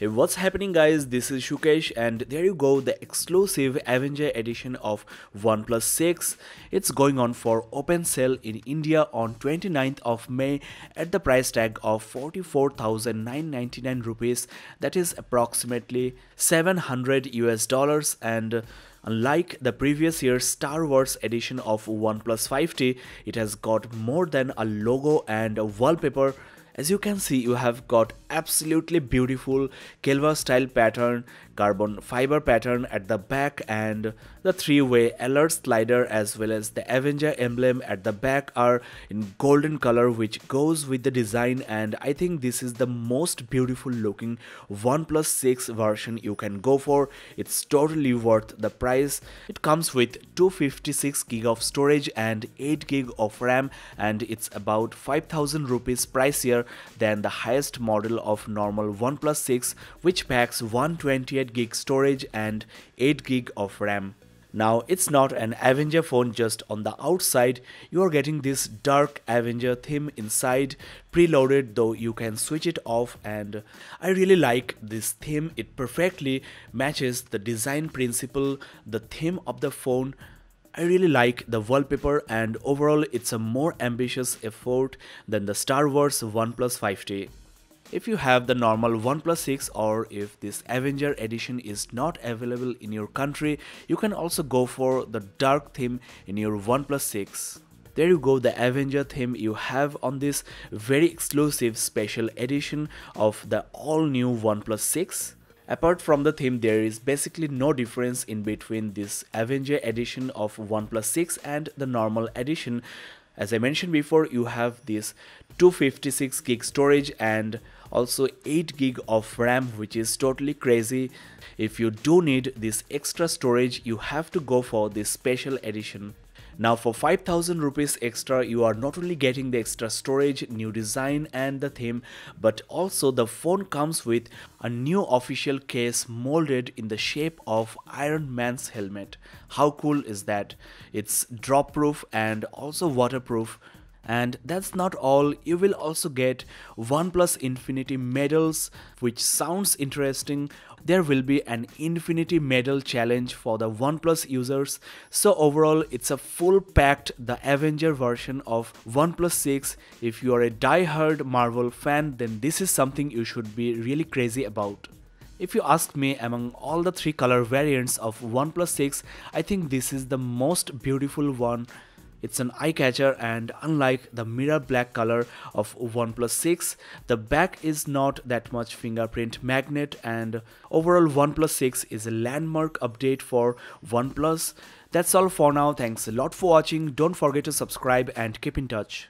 Hey, what's happening, guys? This is Shukesh, and there you go, the exclusive Avenger edition of OnePlus 6. It's going on for open sale in India on 29th of May at the price tag of 44,999 rupees. That is approximately 700 US dollars. And unlike the previous year's Star Wars edition of OnePlus 5T, it has got more than a logo and a wallpaper. As you can see, you have got absolutely beautiful Kelva style pattern, carbon fiber pattern at the back, and the three-way alert slider as well as the Avenger emblem at the back are in golden color, which goes with the design. And I think this is the most beautiful looking OnePlus 6 version you can go for. It's totally worth the price. It comes with 256 gig of storage and 8 gig of RAM, and it's about 5,000 rupees pricier than the highest model of normal OnePlus 6, which packs 128 gig storage and 8 gig of RAM. Now, it's not an Avenger phone just on the outside. You are getting this dark Avenger theme inside, preloaded, though you can switch it off, and I really like this theme. It perfectly matches the design principle, the theme of the phone. I really like the wallpaper, and overall it's a more ambitious effort than the Star Wars OnePlus 5T. If you have the normal OnePlus 6, or if this Avenger edition is not available in your country, you can also go for the dark theme in your OnePlus 6. There you go, the Avenger theme you have on this very exclusive special edition of the all new OnePlus 6. Apart from the theme, there is basically no difference in between this Avenger edition of OnePlus 6 and the normal edition. As I mentioned before, you have this 256 gig storage and also 8 gig of RAM, which is totally crazy. If you do need this extra storage, you have to go for this special edition. Now, for 5,000 rupees extra, you are not only getting the extra storage, new design and the theme, but also the phone comes with a new official case molded in the shape of Iron Man's helmet. How cool is that? It's drop proof and also waterproof. And that's not all, you will also get OnePlus Infinity medals, which sounds interesting. There will be an Infinity medal challenge for the OnePlus users. So overall, it's a full packed the Avenger version of OnePlus 6. If you are a die-hard Marvel fan, then this is something you should be really crazy about. If you ask me, among all the three color variants of OnePlus 6, I think this is the most beautiful one. It's an eye catcher, and unlike the mirror black color of OnePlus 6, the back is not that much fingerprint magnet, and overall OnePlus 6 is a landmark update for OnePlus. That's all for now. Thanks a lot for watching. Don't forget to subscribe and keep in touch.